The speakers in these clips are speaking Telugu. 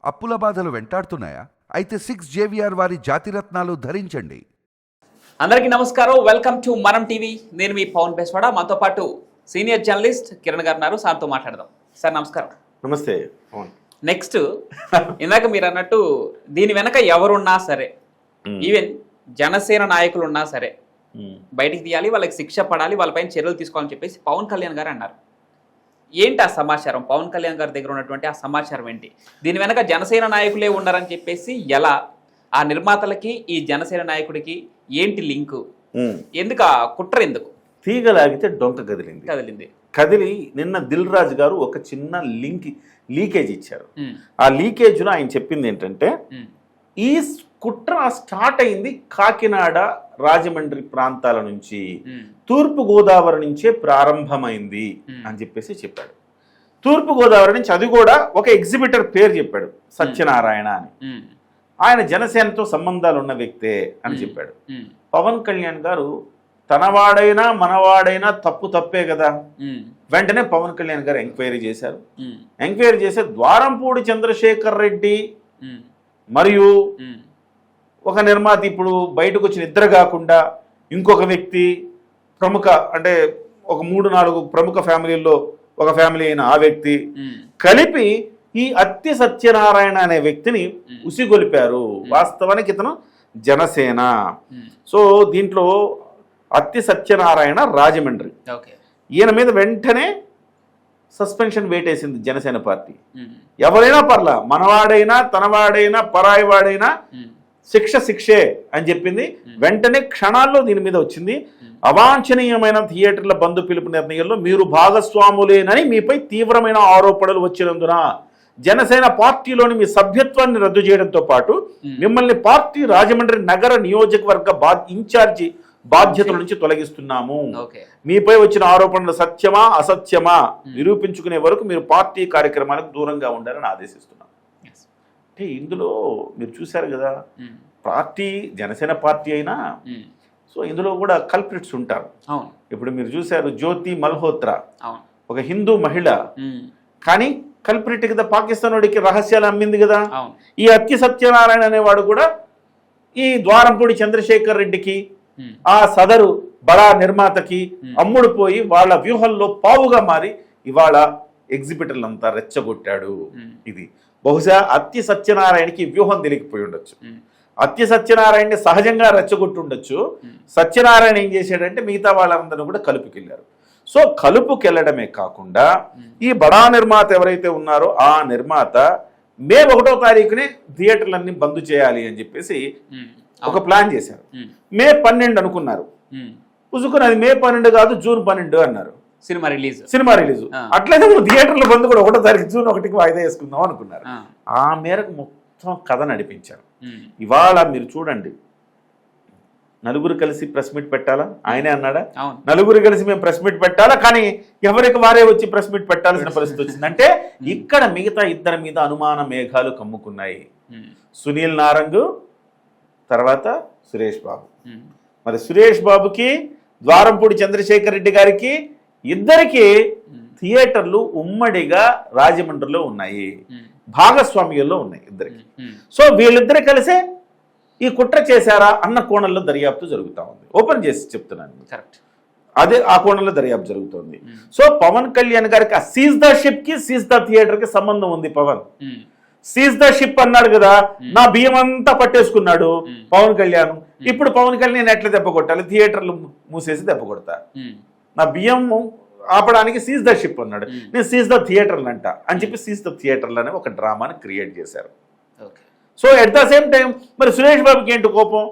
అప్పుల బాధలు వెంటాడుతున్నాయా? అయితే 6 JVR వారి జాతిరత్నాలు ధరించండి. అందరికీ నమస్కారం. వెల్కమ్ టు మనం టీవీ. నేను మీ పవన్ బెస్వాడ. మనతో పాటు సీనియర్ జర్నలిస్ట్ కిరణ్ గారు ఉన్నారు. సార్తో మాట్లాడదాం. సార్ నమస్కారం. నమస్తే పవన్. నెక్స్ట్ ఇందాక మీరు అన్నట్టు దీని వెనక ఎవరున్నా సరే, ఈవెన్ జనసేన నాయకులు ఉన్నా సరే బయటికి తీయాలి, వాళ్ళకి శిక్ష పడాలి, వాళ్ళపైన చర్యలు తీసుకోవాలని చెప్పేసి పవన్ కళ్యాణ్ గారు అన్నారు. ఏంటి ఆ సమాచారం? పవన్ కళ్యాణ్ గారి దగ్గర ఉన్నటువంటి ఆ సమాచారం ఏంటి? దీని వెనక జనసేన నాయకులే ఉన్నారని చెప్పేసి ఎలా? ఆ నిర్మాతలకి ఈ జనసేన నాయకుడికి ఏంటి లింకు? ఎందుకు ఆ కుట్ర? ఎందుకు తీగలాగితే డొంక కదిలింది. కదిలి నిన్న దిల్ రాజు గారు ఒక చిన్న లీకేజ్ ఇచ్చారు. ఆ లీకేజ్లో ఆయన చెప్పింది ఏంటంటే, ఈ కుట్ర స్టార్ట్ అయింది కాకినాడ, రాజమండ్రి ప్రాంతాల నుంచి, తూర్పు గోదావరి నుంచే ప్రారంభమైంది అని చెప్పాడు. తూర్పు గోదావరి నుంచి, అది కూడా ఒక ఎగ్జిబిటర్ పేరు చెప్పాడు, సత్యనారాయణ అని. ఆయన జనసేనతో సంబంధాలు ఉన్న వ్యక్తే అని చెప్పాడు. పవన్ కళ్యాణ్ గారు తనవాడైనా మనవాడైనా తప్పే కదా. వెంటనే పవన్ కళ్యాణ్ గారు ఎంక్వైరీ చేశారు. ఎంక్వైరీ చేసే ద్వారంపూడి చంద్రశేఖర్ రెడ్డి మరియు ఒక నిర్మాత, ఇప్పుడు బయటకు వచ్చిన ఇద్దరు కాకుండా ఇంకొక వ్యక్తి, ప్రముఖ అంటే ఒక 3-4 ప్రముఖ ఫ్యామిలీల్లో ఒక ఫ్యామిలీ అయిన ఆ వ్యక్తి కలిపి ఈ అత్తి సత్యనారాయణ అనే వ్యక్తిని ఉసిగొలిపారు. వాస్తవానికి ఇతను జనసేన. సో దీంట్లో అత్తి సత్యనారాయణ రాజమండ్రి, ఈయన మీద వెంటనే సస్పెన్షన్ వేటేసింది జనసేన పార్టీ. ఎవరైనా పర్లా, మనవాడైనా తనవాడైనా పరాయివాడైనా శిక్షే అని చెప్పింది. వెంటనే క్షణాల్లో దీని మీద వచ్చింది. అవాంఛనీయమైన థియేటర్ల బంద్ పిలుపు నిర్ణయంలో మీరు భాగస్వాములేనని మీపై తీవ్రమైన ఆరోపణలు వచ్చినందున జనసేన పార్టీలోని మీ సభ్యత్వాన్ని రద్దు చేయడంతో పాటు మిమ్మల్ని పార్టీ రాజమండ్రి నగర నియోజకవర్గ ఇన్ఛార్జి బాధ్యతల నుంచి తొలగిస్తున్నాము. మీపై వచ్చిన ఆరోపణలు సత్యమా అసత్యమా నిరూపించుకునే వరకు మీరు పార్టీ కార్యక్రమాలకు దూరంగా ఉండాలని ఆదేశిస్తున్నాం. అంటే ఇందులో మీరు చూశారు కదా, పార్టీ జనసేన పార్టీ అయినా సో ఇందులో కూడా కల్ప్రిట్స్ ఉంటారు. ఇప్పుడు మీరు చూశారు, జ్యోతి మల్హోత్రా ఒక హిందూ మహిళ, కానీ కల్ప్రిట్ కదా, పాకిస్తాన్ వాడికి రహస్యాలు అమ్మింది కదా. ఈ అత్తి సత్యనారాయణ అనేవాడు కూడా ఈ ద్వారంపూడి చంద్రశేఖర్ రెడ్డికి, ఆ సదరు బడా నిర్మాతకి అమ్ముడు పోయి వాళ్ళ వ్యూహంలో పావుగా మారి ఇవాళ ఎగ్జిబిటర్లంతా రెచ్చగొట్టాడు. ఇది బహుశా అత్తి సత్యనారాయణకి వ్యూహం తెలియకపోయి ఉండొచ్చు. అత్తి సత్యనారాయణని సహజంగా రెచ్చగొట్టుండొచ్చు. సత్యనారాయణ ఏం చేశాడంటే మిగతా వాళ్ళందరూ కూడా కలుపుకెళ్ళారు. సో కలుపుకెళ్ళడమే కాకుండా ఈ బడా నిర్మాత ఎవరైతే ఉన్నారో ఆ నిర్మాత మే 1వ తారీఖునే థియేటర్లన్నీ బంద్ చేయాలి అని చెప్పేసి ఒక ప్లాన్ చేశారు. మే 12 అనుకున్నారు. పుసుకుని అది మే 12 కాదు, జూన్ 12 అన్నారు. Cinema release. అట్లయితే మనం థియేటర్ల బంద్ కూడా 1వ తారీఖు జూన్ 1కి వాయిదా వేసుకుందాం అనుకున్నారు. ఆ మేరకు మొత్తం కథ నడిపించారు. ఇవాళ మీరు చూడండి, నలుగురు కలిసి ప్రెస్ మీట్ పెట్టాలా? ఆయనే అన్నాడా, నలుగురు కలిసి మేము ప్రెస్ మీట్ పెట్టాలా, కానీ ఎవరికి వారే వచ్చి ప్రెస్ మీట్ పెట్టాల్సిన పరిస్థితి వచ్చింది. అంటే ఇక్కడ మిగతా ఇద్దరి మీద అనుమాన మేఘాలు కమ్ముకున్నాయి. సునీల్ నారంగ్, తర్వాత సురేష్ బాబు. మరి సురేష్ బాబుకి, ద్వారంపూడి చంద్రశేఖర్ రెడ్డి గారికి, ఇద్దరికి థియేటర్లు ఉమ్మడిగా రాజమండ్రిలో ఉన్నాయి, భాగస్వామ్యంలో ఉన్నాయి ఇద్దరికి. సో వీళ్ళిద్దరు కలిసే ఈ కుట్ర చేశారా అన్న కోణంలో దర్యాప్తు జరుగుతూ ఉంది. ఓపెన్ చేసి చెప్తున్నాను, కరెక్ట్, అదే ఆ కోణంలో దర్యాప్తు జరుగుతుంది. సో పవన్ కళ్యాణ్ గారికి ఆ సీజ్ ద షిప్ కి, సీజ్ ద థియేటర్ కి సంబంధం ఉంది. పవన్ సీజ్ ద షిప్ అన్నాడు కదా, నా బియ్యం అంతా పట్టేసుకున్నాడు పవన్ కళ్యాణ్. ఇప్పుడు పవన్ కళ్యాణ్ ఎట్లా దెబ్బ కొట్టాలి? థియేటర్లు మూసేసి దెబ్బ కొడతా, నా బియ్యం ఆపడానికి సీజ్ ద షిప్ అన్నాడు, నేను సీజ్ ద థియేటర్లు అంట అని చెప్పి సీజ్ ద థియేటర్లు అనే ఒక డ్రామాని క్రియేట్ చేశారు. So at the same time మరి సురేష్ బాబుకి ఏంటి కోపం?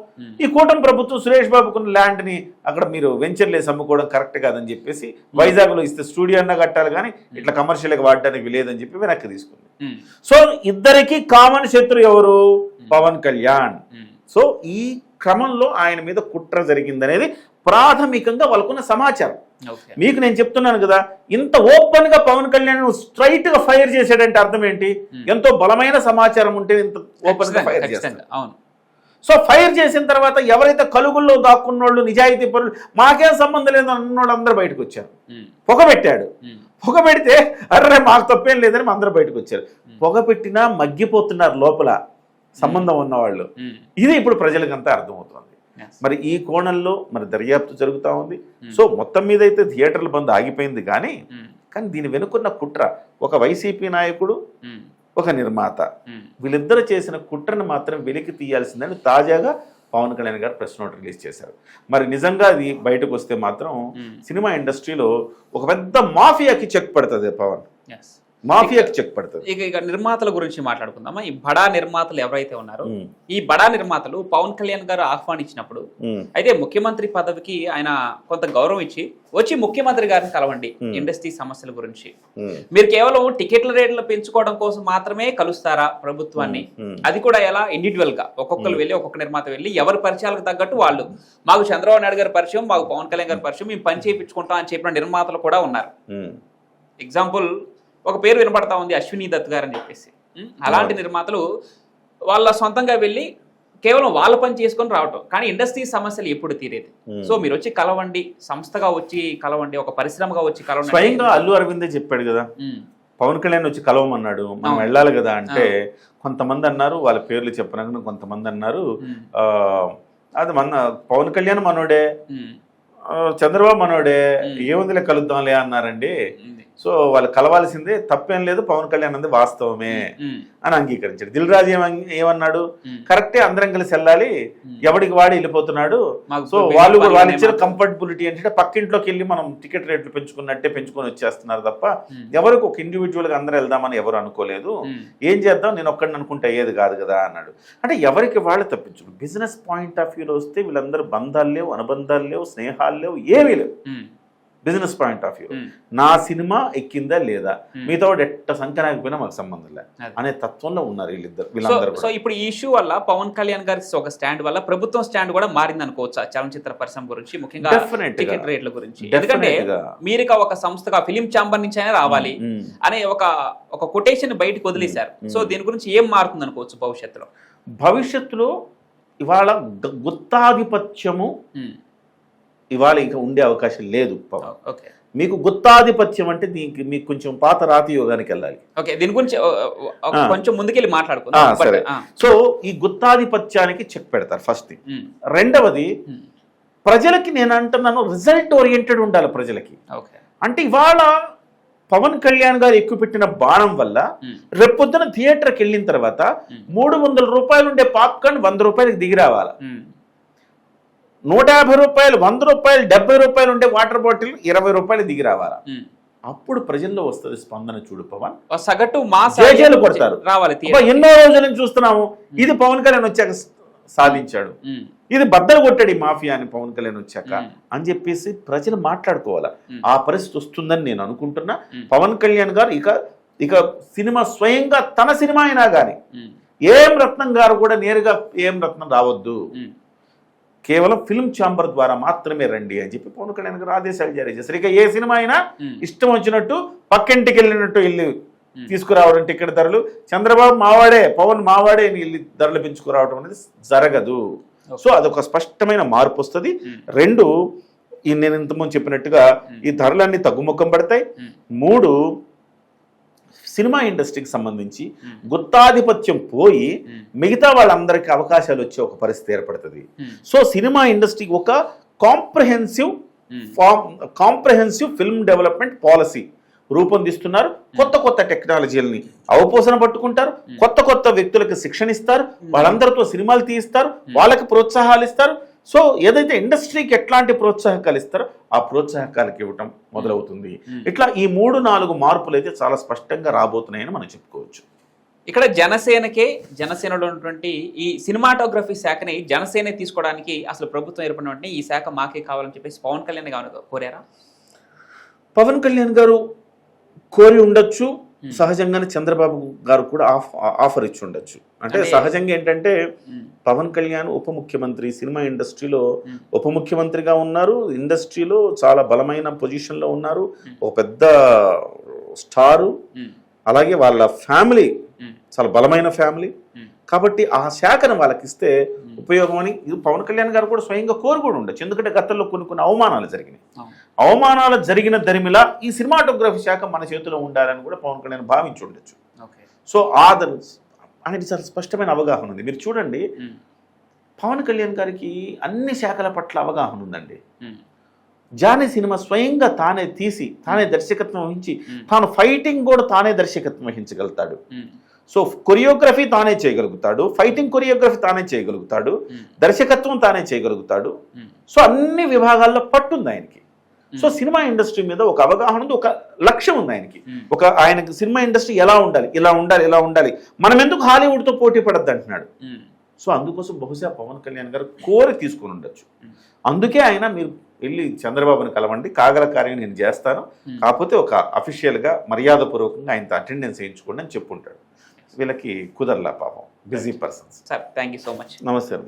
ఈ కూటమి ప్రభుత్వం సురేష్ బాబుకున్న ల్యాండ్ని అక్కడ మీరు వెంచర్లేసి అమ్ముకోవడం కరెక్ట్ కాదని చెప్పేసి వైజాగ్లో ఇస్తే స్టూడియో అన్నా కట్టాలి, కానీ ఇట్లా కమర్షియల్గా వాడడానికి లేదని చెప్పి వెనక్కి తీసుకుంది. సో ఇద్దరికి కామన్ శత్రు ఎవరు? పవన్ కళ్యాణ్. సో ఈ క్రమంలో ఆయన మీద కుట్ర జరిగిందనేది ప్రాథమికంగా వాళ్ళకున్న సమాచారం. మీకు నేను చెప్తున్నాను కదా, ఇంత ఓపెన్ గా పవన్ కళ్యాణ్ స్ట్రైట్ గా ఫైర్ చేశాడంటే అర్థం ఏంటి? ఎంతో బలమైన సమాచారం ఉంటే ఇంత ఓపెన్ గా ఫైర్ చేస్తాడు. సో ఫైర్ చేసిన తర్వాత ఎవరైతే కలుగుల్లో దాక్కున్నోళ్ళు నిజాయితీ పరులు మాకేం సంబంధం లేదు అన్నోళ్ళు అందరూ బయటకు వచ్చారు. పొగ పెట్టాడు, పొగ పెడితే అర్రే మాకు తప్పేం లేదని అందరూ బయటకు వచ్చారు. పొగ పెట్టినా మగ్గిపోతున్నారు లోపల సంబంధం ఉన్నవాళ్ళు. ఇది ఇప్పుడు ప్రజలకంతా అర్థమవుతుంది. మరి ఈ కోణంలో మరి దర్యాప్తు జరుగుతూ ఉంది. సో మొత్తం మీద అయితే థియేటర్ల బంద్ ఆగిపోయింది, కానీ దీని వెనుకున్న కుట్ర ఒక వైసీపీ నాయకుడు, ఒక నిర్మాత, వీళ్ళిద్దరు చేసిన కుట్రను మాత్రం వెలికి తీయాల్సిందని తాజాగా పవన్ కళ్యాణ్ గారు ప్రెస్ నోట్ రిలీజ్ చేశారు. మరి నిజంగా అది బయటకు వస్తే మాత్రం సినిమా ఇండస్ట్రీలో ఒక పెద్ద మాఫియాకి చెక్ పడుతుంది. పవన్ మాఫియాకి చెక్ పడుతుంది. ఇక నిర్మాతల గురించి మాట్లాడుకుందామా. ఈ బడా నిర్మాతలు ఎవరైతే ఉన్నారో, ఈ బడా నిర్మాతలు పవన్ కళ్యాణ్ గారు ఆహ్వానించినప్పుడు అయితే ముఖ్యమంత్రి పదవికి ఆయన కొంత గౌరవం ఇచ్చి వచ్చి ముఖ్యమంత్రి గారిని కలవండి, ఇండస్ట్రీ సమస్యల గురించి. మీరు కేవలం టికెట్ల రేట్లు పెంచుకోవడం కోసం మాత్రమే కలుస్తారా ప్రభుత్వాన్ని? అది కూడా ఎలా? ఇండివిజువల్ గా ఒక్కొక్కరు వెళ్ళి, ఒక్కొక్క నిర్మాత వెళ్ళి ఎవరి పరిచయాలకు తగ్గట్టు వాళ్ళు, మాకు చంద్రబాబు నాయుడు గారి పరిచయం, మాకు పవన్ కళ్యాణ్ గారి పరిచయం, మేము పని చేయించుకుంటాం అని చెప్పిన నిర్మాతలు కూడా ఉన్నారు. ఎగ్జాంపుల్ ఒక పేరు వినపడతా ఉంది, అశ్విని దత్ గారు అని చెప్పేసి. అలాంటి నిర్మాతలు వాళ్ళ సొంతంగా వెళ్ళి కేవలం వాళ్ళ పని చేసుకొని రావటం. కానీ ఇండస్ట్రీ సమస్యలు ఎప్పుడు తీరేది? సో మీరు వచ్చి కలవండి, సంస్థగా వచ్చి కలవండి, ఒక పరిశ్రమగా వచ్చి కలవండి. స్వయంగా అల్లు అరవిందే చెప్పాడు కదా, పవన్ కళ్యాణ్ వచ్చి కలవమన్నాడు, మనం వెళ్ళాలి కదా అంటే కొంతమంది అన్నారు, వాళ్ళ పేర్లు చెప్పనగా కొంతమంది అన్నారు అది పవన్ కళ్యాణ్ మనోడే, చంద్రబాబు మనోడే, ఏముందిలే కలుద్దాంలే అన్నారండి. సో వాళ్ళు కలవాల్సిందే, తప్పేం లేదు, పవన్ కళ్యాణ్ అంది వాస్తవమే అని అంగీకరించాడు. దిల్ రాజు ఏమన్నాడు, కరెక్టే, అందరం కలిసి వెళ్ళాలి, ఎవడికి వాడి వెళ్ళిపోతున్నాడు. సో వాళ్ళు ఇచ్చిన కంఫర్టబిలిటీ ఏంటంటే పక్కింట్లోకి వెళ్ళి మనం టికెట్ రేట్లు పెంచుకున్నట్టే పెంచుకొని వచ్చేస్తున్నారు తప్ప ఎవరికి ఒక ఇండివిజువల్ గా అందరూ వెళ్దామని ఎవరు అనుకోలేదు. ఏం చేద్దాం, నేను ఒక్కడిని అనుకుంటే అయ్యేది కాదు కదా అన్నాడు. అంటే ఎవరికి వాళ్ళు తప్పించుడు. బిజినెస్ పాయింట్ ఆఫ్ వ్యూలో వస్తే వీళ్ళందరూ బంధాలు లేవు, అనుబంధాలు లేవు, స్నేహాలు లేవు, ఏమీ లేవు. బిజినెస్ పాయింట్ ఆఫ్ వ్యూ, నా సినిమా ఎక్కిందా లేదా, మీతో ఎట్ట సంఖ్యపోయినా మాకు సంబంధం లేదు అనే తత్వంలో ఉన్నారు వీళ్ళందరూ. సో ఇప్పుడు ఈ ఇష్యూ వల్ల పవన్ కళ్యాణ్ గారి ఒక స్టాండ్ వల్ల ప్రభుత్వం స్టాండ్ కూడా మారింది అనుకోవచ్చు చలనచిత్ర పరిశ్రమ గురించి, ముఖ్యంగా టికెట్ రేట్ల గురించి. ఎందుకంటే మీరు ఒక సంస్థగా ఫిలిం ఛాంబర్ నుంచి అయినా రావాలి అనే ఒక కొటేషన్ బయటకు వదిలేశారు. సో దీని గురించి ఏం మారుతుంది అనుకోవచ్చు భవిష్యత్తులో? ఇవాళ గుత్తాధిపత్యము ఇవాళ ఇంకా ఉండే అవకాశం లేదు. మీకు గుత్తాధిపత్యం అంటే మీకు కొంచెం పాత రాతి యోగానికి వెళ్ళాలి. దీని గురించి కొంచెం ముందుకెళ్ళి మాట్లాడుకుందాం. సరే, సో ఈ గుత్తాధిపత్యానికి చెక్ పెడతారు ఫస్ట్ థింగ్. రెండవది, ప్రజలకి నేను అంటున్నాను రిజల్ట్ ఓరియంటెడ్ ఉండాలి ప్రజలకి. అంటే ఇవాళ పవన్ కళ్యాణ్ గారు ఎక్కువ పెట్టిన బాణం వల్ల రేపొద్దున థియేటర్కి వెళ్ళిన తర్వాత 300 రూపాయలు ఉండే పాప్కార్న్ 100 రూపాయలకి దిగి రావాలి. 150 రూపాయలు, 100 రూపాయలు, 70 రూపాయలు ఉండే వాటర్ బాటిల్ 20 రూపాయలు దిగి రావాలా. అప్పుడు ప్రజల్లో వస్తుంది స్పందన. చూడు పవన్ సగటు కొడతారు. ఎన్నో రోజుల నుంచి చూస్తున్నాము, ఇది పవన్ కళ్యాణ్ వచ్చాక సాధించాడు, ఇది బద్దలు కొట్టాడు ఈ మాఫియా అని పవన్ కళ్యాణ్ వచ్చాక అని చెప్పేసి ప్రజలు మాట్లాడుకోవాలా. ఆ పరిస్థితి వస్తుందని నేను అనుకుంటున్నా. పవన్ కళ్యాణ్ గారు ఇక సినిమా స్వయంగా తన సినిమా అయినా కానీ ఏం రత్నం గారు కూడా నేరుగా ఏం రత్నం రావద్దు, కేవలం ఫిల్మ్ ఛాంబర్ ద్వారా మాత్రమే రండి అని చెప్పి పవన్ కళ్యాణ్ గారు ఆదేశాలు జారీ చేశారు. ఇక ఏ సినిమా అయినా ఇష్టం వచ్చినట్టు పక్కింటికి వెళ్ళినట్టు వెళ్ళి తీసుకురావడం టికెట్ ధరలు, చంద్రబాబు మావాడే, పవన్ మావాడే వెళ్ళి ధరలు పెంచుకురావడం అనేది జరగదు. సో అదొక స్పష్టమైన మార్పు వస్తుంది. రెండు, నేను ఇంతకుముందు చెప్పినట్టుగా ఈ ధరలన్నీ తగ్గుముఖం పడతాయి. మూడు, సినిమా ఇండస్ట్రీకి సంబంధించి గుత్తాధిపత్యం పోయి మిగతా వాళ్ళందరికీ అవకాశాలు వచ్చే ఒక పరిస్థితి ఏర్పడుతుంది. సో సినిమా ఇండస్ట్రీకి ఒక కాంప్రహెన్సివ్ ఫిల్మ్ డెవలప్మెంట్ పాలసీ రూపొందిస్తున్నారు. కొత్త టెక్నాలజీలని అవపోసన పట్టుకుంటారు, కొత్త వ్యక్తులకు శిక్షణ ఇస్తారు, వాళ్ళందరితో సినిమాలు తీయిస్తారు, వాళ్ళకి ప్రోత్సాహాలు ఇస్తారు. సో ఏదైతే ఇండస్ట్రీకి ఎట్లాంటి ప్రోత్సాహకాలు ఇస్తారో ఆ ప్రోత్సాహకాలకు ఇవ్వటం మొదలవుతుంది. ఇట్లా ఈ 3-4 మార్పులు అయితే చాలా స్పష్టంగా రాబోతున్నాయని మనం చెప్పుకోవచ్చు. ఇక్కడ జనసేనలో ఉన్నటువంటి ఈ సినిమాటోగ్రఫీ శాఖని జనసేన తీసుకోవడానికి అసలు ప్రభుత్వం ఏర్పడిన వెంటనే ఈ శాఖ మాకే కావాలని చెప్పేసి పవన్ కళ్యాణ్ గారు కోరారా? పవన్ కళ్యాణ్ గారు కోరి ఉండొచ్చు, సహజంగానే చంద్రబాబు గారు కూడా ఆఫర్ ఇచ్చి ఉండొచ్చు. అంటే సహజంగా ఏంటంటే పవన్ కళ్యాణ్ ఉప ముఖ్యమంత్రి, సినిమా ఇండస్ట్రీలో ఉప ముఖ్యమంత్రిగా ఉన్నారు, ఇండస్ట్రీలో చాలా బలమైన పొజిషన్లో ఉన్నారు, ఒక పెద్ద స్టారు, అలాగే వాళ్ళ ఫ్యామిలీ చాలా బలమైన ఫ్యామిలీ. కాబట్టి ఆ శాఖను వాళ్ళకి ఇస్తే ఉపయోగం అని ఇది పవన్ కళ్యాణ్ గారు కూడా స్వయంగా కోరు కూడా ఉండొచ్చు. ఎందుకంటే గతంలో కొన్ని అవమానాలు జరిగినాయి. అవమానాలు జరిగిన దరిమిలా ఈ సినిమాటోగ్రఫీ శాఖ మన చేతిలో ఉండాలని కూడా పవన్ కళ్యాణ్ భావించి ఉండొచ్చు. సో ఆయన చాలా స్పష్టమైన అవగాహన ఉంది. మీరు చూడండి, పవన్ కళ్యాణ్ గారికి అన్ని శాఖల పట్ల అవగాహన ఉందండి. జానీ సినిమా స్వయంగా తానే తీసి తానే దర్శకత్వం వహించి తాను ఫైటింగ్ కూడా తానే దర్శకత్వం వహించగలుగుతాడు. సో కొరియోగ్రఫీ తానే చేయగలుగుతాడు, ఫైటింగ్ కొరియోగ్రఫీ తానే చేయగలుగుతాడు, దర్శకత్వం తానే చేయగలుగుతాడు. సో అన్ని విభాగాల్లో పట్టుంది ఆయనకి. సో సినిమా ఇండస్ట్రీ మీద ఒక అవగాహన ఉంది, ఒక లక్ష్యం ఉంది ఆయనకి. ఆయనకి సినిమా ఇండస్ట్రీ ఎలా ఉండాలి, ఇలా ఉండాలి, ఇలా ఉండాలి, మనం ఎందుకు హాలీవుడ్తో పోటీ పడద్దు అంటున్నాడు. సో అందుకోసం బహుశా పవన్ కళ్యాణ్ గారు కోరి తీసుకుని ఉండొచ్చు. అందుకే ఆయన మీరు వెళ్ళి చంద్రబాబుని కలవండి, కాగల కార్యం నేను చేస్తాను, కాకపోతే ఒక అఫీషియల్గా మర్యాదపూర్వకంగా ఆయనతో అటెండెన్స్ వేయించుకోండి అని చెప్పుంటాడు. వీళ్ళకి కుదరలా పాపం, busy persons. Sir thank you so much. నమస్తే.